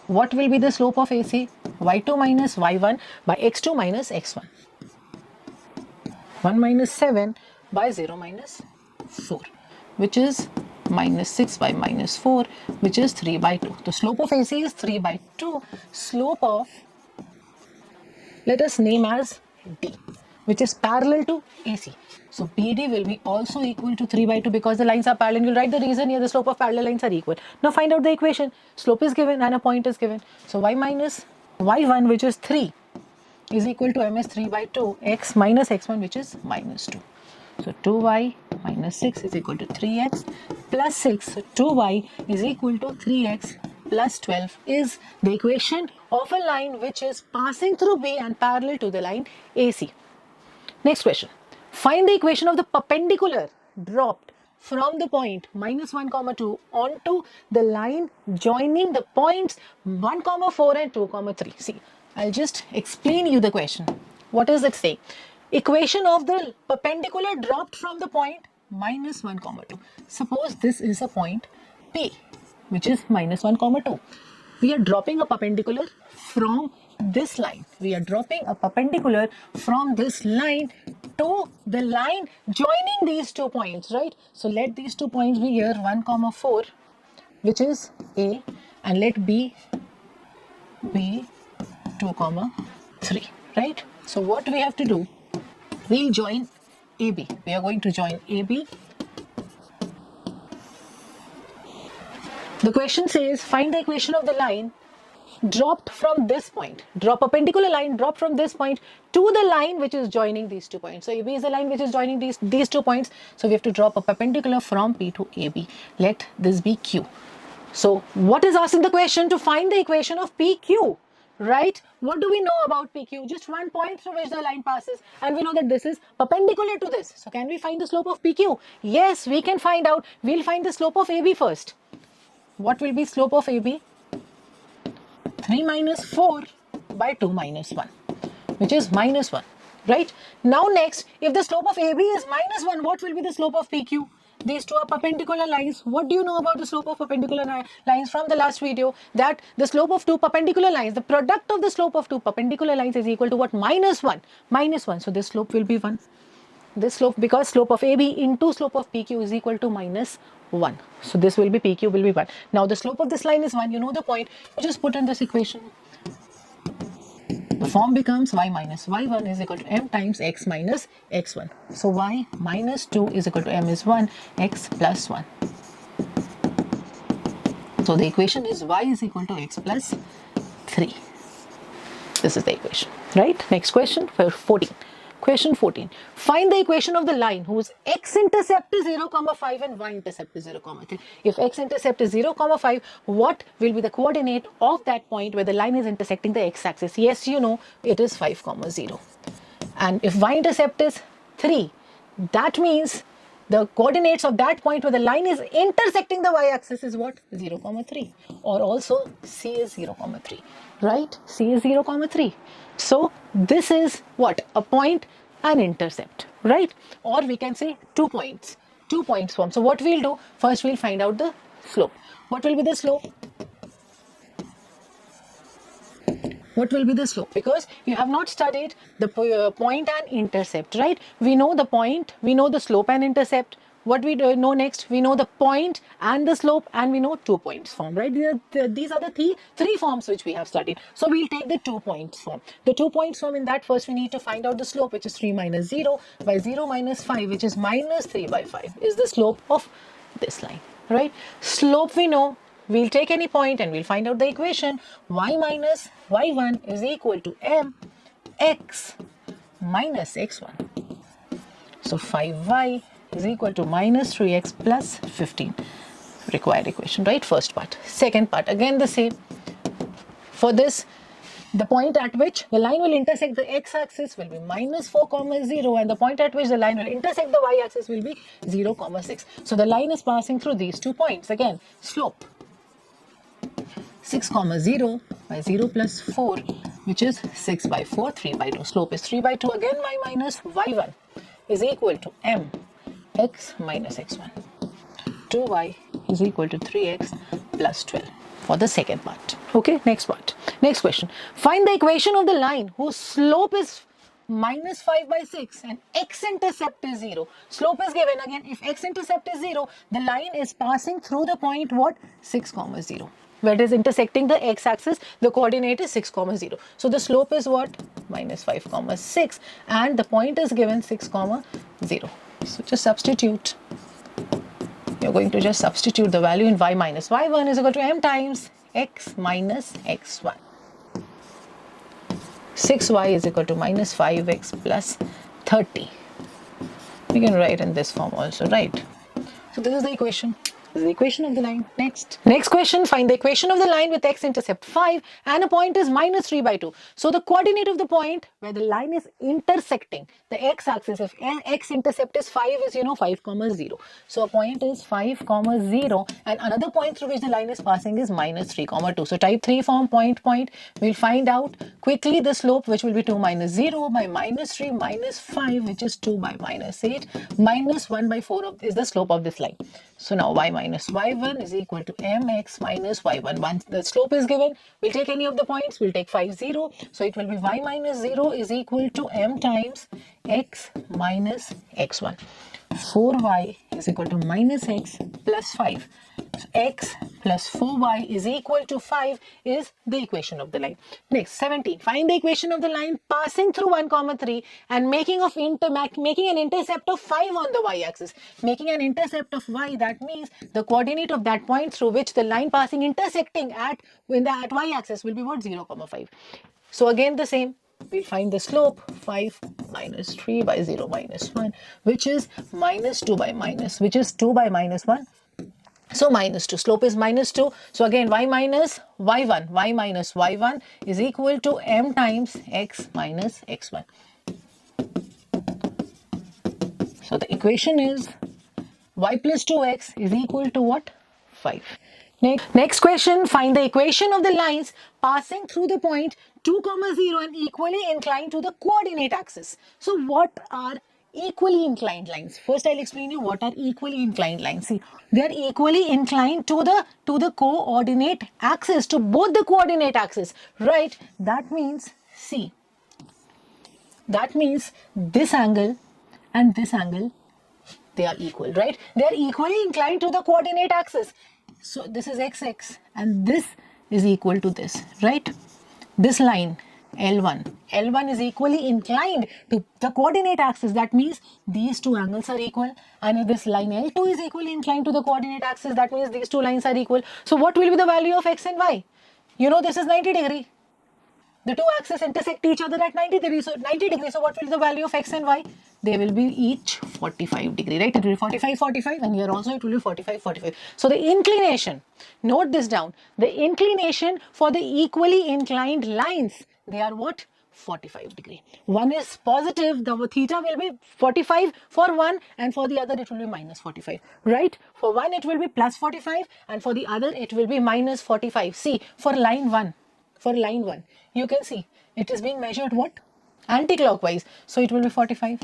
What will be the slope of AC? y2 minus y1 by x2 minus x1. 1 minus 7 by 0 minus 4, which is -6 by -4, which is 3 by 2. The slope of AC is 3 by 2. Slope of, let us name as D, which is parallel to AC. So BD will be also equal to 3 by 2 because the lines are parallel. You'll write the reason here, the slope of parallel lines are equal. Now find out the equation. Slope is given and a point is given. So y minus y1, which is 3, is equal to ms 3 by 2, x minus x1, which is -2. So 2y minus 6 is equal to 3x plus 6. So 2y is equal to 3x plus 12 is the equation of a line which is passing through B and parallel to the line AC. Next question. Find the equation of the perpendicular dropped from the point -1, 2 onto the line joining the points 1, 4 and 2, 3. See, I'll just explain you the question. What is it saying? Equation of the perpendicular dropped from the point -1, 2. Suppose this is a point P, which is -1, 2. We are dropping a perpendicular from this line. We are dropping a perpendicular from this line to the line joining these 2 points, right? So let these 2 points be here, 1, 4, which is A, and let B be 2, 3, right? So what we have to do? We'll join AB. We are going to join AB. The question says, find the equation of the line dropped from this point. Drop a perpendicular line dropped from this point to the line which is joining these 2 points. So AB is the line which is joining these 2 points. So we have to drop a perpendicular from P to AB. Let this be Q. So what is asking the question? To find the equation of PQ. Right? What do we know about PQ? Just one point through which the line passes, and we know that this is perpendicular to this. So can we find the slope of PQ? Yes, we can find out. We'll find the slope of AB first. What will be slope of AB? 3 minus 4 by 2 minus 1, which is -1. Right? Now next, if the slope of AB is -1, what will be the slope of PQ? These two are perpendicular lines. What do you know about the slope of perpendicular lines from the last video? That the slope of 2 perpendicular lines, the product of the slope of 2 perpendicular lines is equal to what? -1. -1. So this slope will be 1. This slope, because slope of AB into slope of PQ is equal to -1. So this will be PQ will be 1. Now the slope of this line is 1. You know the point. You just put in this equation. The form becomes y minus y1 is equal to m times x minus x1. So y minus 2 is equal to m is 1, x plus 1. So the equation is y is equal to x plus 3. This is the equation, right? Next question for 14. Question 14. Find the equation of the line whose x-intercept is 0, 5 and y-intercept is 0, 3. If x-intercept is 0, 5, what will be the coordinate of that point where the line is intersecting the x-axis? Yes, you know, it is 5, 0. And if y-intercept is 3, that means the coordinates of that point where the line is intersecting the y-axis is what? 0, 3. Or also C is 0, 3. Right? C is 0, 3. So this is what? A point and intercept. Right? Or we can say 2 points. 2 points form. So what we'll do? First we'll find out the slope. What will be the slope? What will be the slope? Because you have not studied the point and intercept, right? We know the point, we know the slope and intercept. What we know next? We know the point and the slope, and we know 2 points form, right? These are the three forms which we have studied. So we'll take the 2 points form. The 2 points form, in that first we need to find out the slope, which is 3 minus 0 by 0 minus 5, which is minus 3 by 5 is the slope of this line, right? Slope we know. We'll take any point and we'll find out the equation. Y minus y1 is equal to mx minus x1. So 5y is equal to minus 3x plus 15. Required equation, right? First part. Second part, again the same. For this, the point at which the line will intersect the x-axis will be minus 4, 0, and the point at which the line will intersect the y-axis will be 0, 6. So the line is passing through these 2 points. Again, slope 6, 0 by 0 plus 4, which is 6 by 4, 3 by 2. Slope is 3 by 2. Again, y minus y1 is equal to mx minus x1. 2y is equal to 3x plus 12 for the second part. Okay, next part. Next question. Find the equation of the line whose slope is minus 5 by 6 and x-intercept is 0. Slope is given. Again, if x-intercept is 0, the line is passing through the point what? 6, 0. Where it is intersecting the x-axis, the coordinate is 6, 0. So the slope is what? Minus 5, 6, and the point is given 6, 0. So just substitute. You're going to just substitute the value in y minus y1 is equal to m times x minus x1. 6y is equal to minus 5x plus 30. We can write in this form also, right? So this is the equation. This is the equation of the line. Next question, find the equation of the line with x-intercept 5 and a point is minus 3 by 2. So the coordinate of the point where the line is intersecting the x-axis, if x-intercept is 5 is 5, 0. So a point is 5, 0, and another point through which the line is passing is minus 3, 2. So type 3 form, point. We'll find out quickly the slope, which will be 2 minus 0 by minus 3 minus 5, which is 2 by minus 8 minus 1 by 4 is the slope of this line. So now y minus y1 is equal to mx minus y1. Once the slope is given, we'll take any of the points. We'll take 5, 0. So it will be y minus 0 is equal to m times x minus x1. 4y is equal to minus x plus 5. So x plus 4y is equal to 5 is the equation of the line. Next, 17. Find the equation of the line passing through 1, 3 and making an intercept of 5 on the y-axis. Making an intercept of y, that means the coordinate of that point through which the line passing intersecting at y-axis will be what? 0, 5. So again the same. We'll find the slope 5 minus 3 by 0 minus 1, which is minus 2 by minus, which is 2 by minus 1. So minus 2. Slope is minus 2. So again y minus y1 is equal to m times x minus x1. So the equation is y plus 2x is equal to what? 5. Next question, find the equation of the lines passing through the point 2, 0 and equally inclined to the coordinate axis. So what are equally inclined lines? First I'll explain you what are equally inclined lines. See, they are equally inclined to the coordinate axis, to both the coordinate axis, right? That means, see, that means this angle and this angle, they are equal, right? They are equally inclined to the coordinate axis. So this is xx and this is equal to this, right? This line L1 is equally inclined to the coordinate axis. That means these two angles are equal, and if this line L2 is equally inclined to the coordinate axis, that means these two lines are equal. So what will be the value of x and y? You know this is 90 degree. The two axes intersect each other at 90 degrees. So 90 degrees. So what will be the value of x and y? They will be each 45 degree, right? It will be 45, 45, and here also it will be 45, 45. So the inclination, note this down, the inclination for the equally inclined lines, they are what? 45 degree. One is positive, the theta will be 45 for one, and for the other it will be minus 45, right? For one it will be plus 45, and for the other it will be minus 45. See, for line 1, you can see it is being measured what? Anti-clockwise, so it will be 45.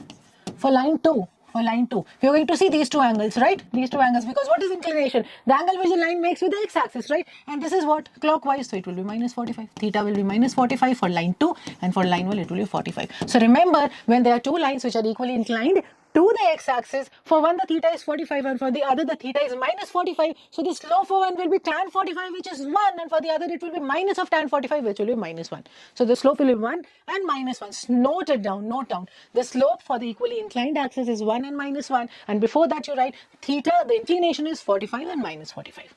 For line 2, we are going to see these two angles, right? These two angles, because what is inclination? The angle which the line makes with the x-axis, right? And this is what? Clockwise, so it will be minus 45. Theta will be minus 45 for line 2, and for line 1 it will be 45. So remember, when there are two lines which are equally inclined to the x-axis, for one the theta is 45 and for the other the theta is minus 45. So the slope for one will be tan 45, which is 1, and for the other it will be minus of tan 45, which will be minus 1. So the slope will be 1 and minus 1. Note it down, note down. The slope for the equally inclined axis is 1 and minus 1, and before that you write theta, the inclination is 45 and minus 45.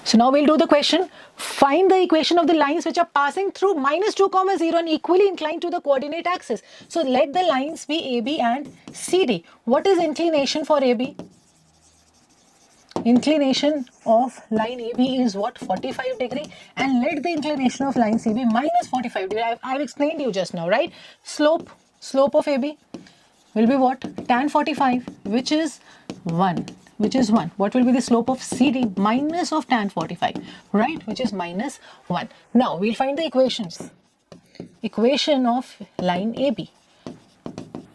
So now we'll do the question. Find the equation of the lines which are passing through minus 2, 0 and equally inclined to the coordinate axis. So let the lines be AB and CD. What is inclination for AB? Inclination of line AB is what? 45 degree. And let the inclination of line C be minus 45 degree. I've explained you just now, right? Slope of AB will be what? Tan 45, which is 1. What will be the slope of CD? Minus of tan 45, right? Which is minus 1. Now we'll find the equations. Equation of line AB.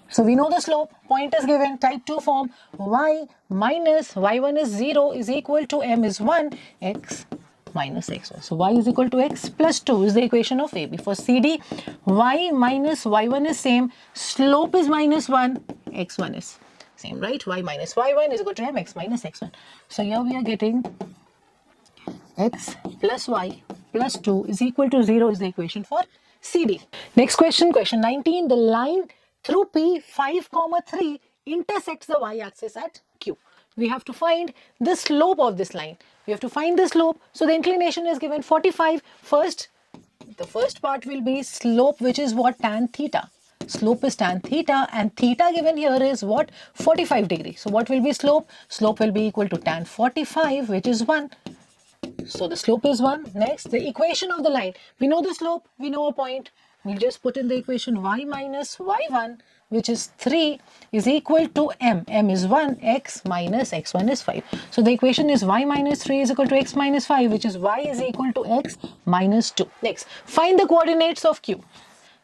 So we know the slope, point is given, type 2 form, y minus y1 is 0 is equal to m is 1, x minus x1. So y is equal to x plus 2 is the equation of AB. For CD, y minus y1 is same, slope is minus 1, x1 is same, right? Y minus y1 is equal to mx minus x1. So here we are getting x plus y plus 2 is equal to 0 is the equation for CD. Next question, question 19. The line through P 5, 3 intersects the y-axis at Q. We have to find the slope of this line. We have to find the slope. So the inclination is given 45. First, the first part will be slope, which is what? Tan theta. Slope is tan theta, and theta given here is what? 45 degrees. So what will be slope? Slope will be equal to tan 45, which is 1. So the slope is 1. Next, the equation of the line. We know the slope, we know a point. We'll just put in the equation y minus y1, which is 3, is equal to m. M is 1, x minus x1 is 5. So the equation is y minus 3 is equal to x minus 5, which is y is equal to x minus 2. Next, find the coordinates of Q.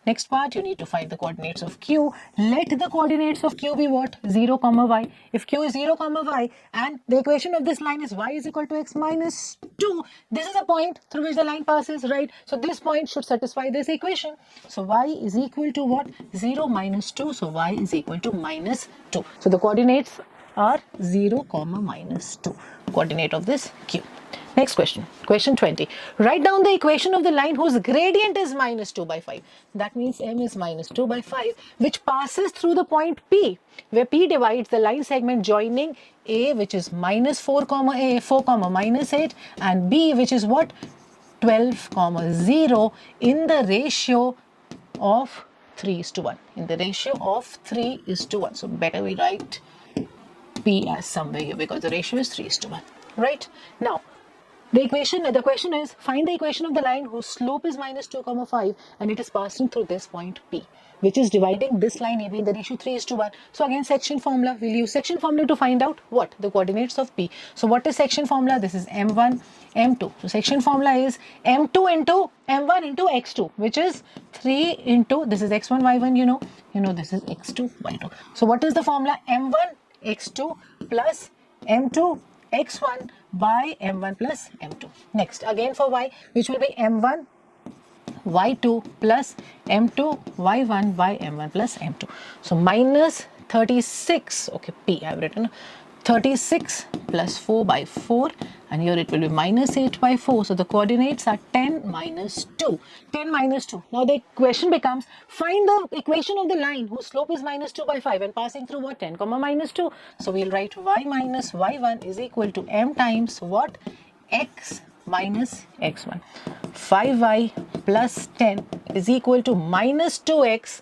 Next part, you need to find the coordinates of Q. Let the coordinates of Q be what? 0, y. If Q is 0, y, and the equation of this line is y is equal to x minus 2, this is a point through which the line passes, right? So this point should satisfy this equation. So y is equal to what? 0 minus 2. So y is equal to minus 2. So the coordinates are 0, minus 2. Coordinate of this Q. Next question, question 20. Write down the equation of the line whose gradient is minus 2 by 5. That means m is minus 2 by 5, which passes through the point P, where P divides the line segment joining A, which is minus 4, minus 8, and B, which is what? 12, 0, in the ratio of 3:1. In the ratio of 3:1. So better we write P as somewhere here, because the ratio is 3:1. Right? Now, the question is, find the equation of the line whose slope is minus 2, 5, and it is passing through this point P, which is dividing this line AB in the ratio 3:1. So again, section formula. We'll use section formula to find out what? The coordinates of P. So what is section formula? This is M1, M2. So section formula is M2 into M1 into X2, which is 3 into, this is X1, Y1, you know this is X2, Y2. So what is the formula? M1, X2 plus M2, X1 by M1 plus M2. Next, again for Y, which will be M1 Y2 plus M2 Y1 by M1 plus M2. So minus 36, okay, P I have written 36 plus 4 by 4, and here it will be minus 8 by 4. So the coordinates are 10 minus 2. 10 minus 2. Now the question becomes, find the equation of the line whose slope is minus 2 by 5 and passing through what? 10, minus 2. So we'll write y minus y1 is equal to m times what? X minus x1. 5y plus 10 is equal to minus 2x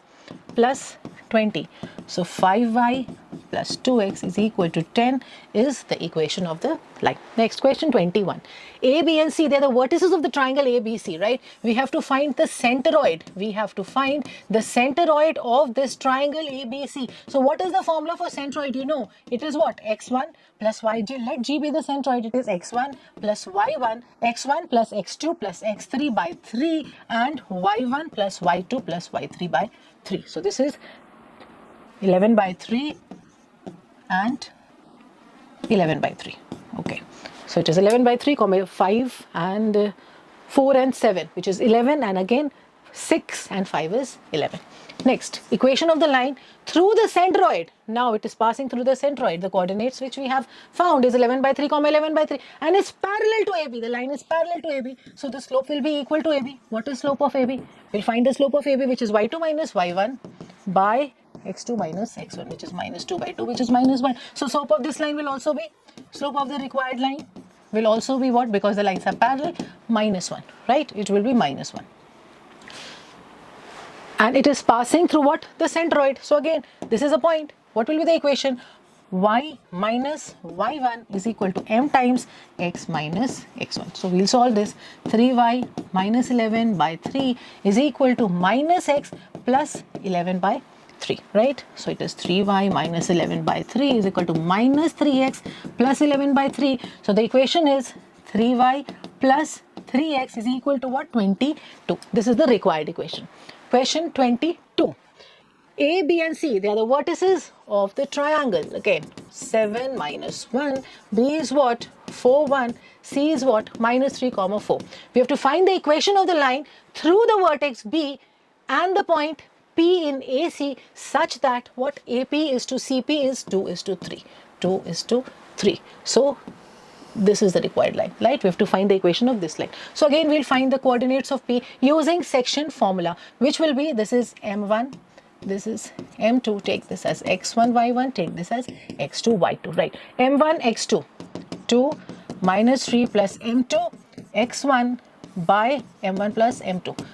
plus 20. So 5y plus 2x is equal to 10 is the equation of the line. Next question 21. A, B and C, they are the vertices of the triangle ABC, right? We have to find the centroid. We have to find the centroid of this triangle ABC. So what is the formula for centroid? You know, it is what? X1 plus yj. Let G be the centroid. It is x1 plus y1, x1 plus x2 plus x3 by 3 and y1 plus y2 plus y3 by 3. So this is 11 by 3 and 11 by 3. Okay, so it is 11 by 3, 5 and 4 and 7, which is 11, and again 6 and 5 is 11. Next, equation of the line through the centroid. Now it is passing through the centroid. The coordinates which we have found is 11 by 3, 11 by 3, and is parallel to AB. The line is parallel to AB, so the slope will be equal to AB. What is slope of AB? We'll find the slope of AB, which is y2 minus y1 by x2 minus x1, which is minus 2 by 2, which is minus 1. So slope of this line will also be, slope of the required line will also be what? Because the lines are parallel, minus 1, right? It will be minus 1. And it is passing through what? The centroid. So again, this is a point. What will be the equation? Y minus y1 is equal to m times x minus x1. So we'll solve this. 3y minus 11 by 3 is equal to minus x plus 11 by 3, right? So it is 3y minus 11 by 3 is equal to minus 3x plus 11 by 3. So the equation is 3y plus 3x is equal to what? 22. This is the required equation. Question 22. A, B and C, they are the vertices of the triangle. Again, 7 minus 1, B is what? 4, 1, C is what? Minus 3, 4. We have to find the equation of the line through the vertex B and the point P in AC such that what? AP is to CP is 2 is to 3. 2 is to 3. So this is the required line, right? We have to find the equation of this line. So again, we'll find the coordinates of P using section formula, which will be, this is M1, this is M2, take this as X1, Y1, take this as X2, Y2, right? M1, X2, 2 minus 3 plus M2, X1 by M1 plus M2.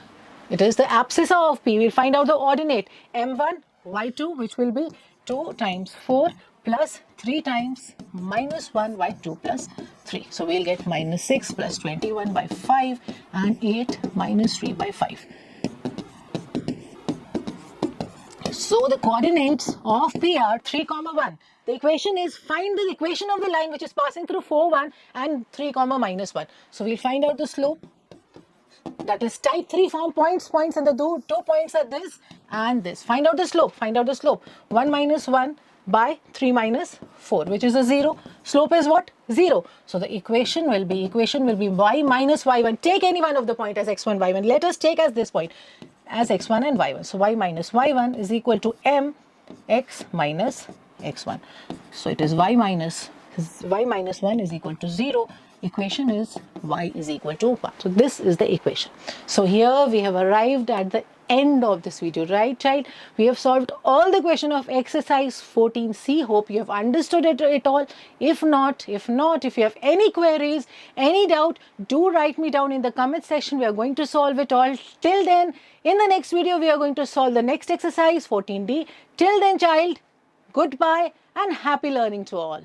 It is the abscissa of P. We'll find out the ordinate M1, Y2, which will be 2 times 4 plus 3 times minus 1 by 2 plus 3. So we'll get minus 6 plus 21 by 5 and 8 minus 3 by 5. So the coordinates of P are 3, 1. The equation is, find the equation of the line which is passing through 4, 1 and 3, minus 1. So we'll find out the slope. That is type 3 form, points, and the 2 points are this and this. Find out the slope. 1 minus 1 by 3 minus 4, which is a 0. Slope is what? 0. So the equation will be y minus y1. Take any one of the point as x1, y1. Let us take as this point as x1 and y1. So y minus y1 is equal to m x minus x1. So it is y minus 1 is equal to 0. Equation is y is equal to 1. So this is the equation. So here we have arrived at the end of this video, right child? We have solved all the question of exercise 14C. Hope you have understood it all. If not, if you have any queries, any doubt, do write me down in the comment section. We are going to solve it all. Till then, in the next video, we are going to solve the next exercise 14D. Till then, child, goodbye and happy learning to all.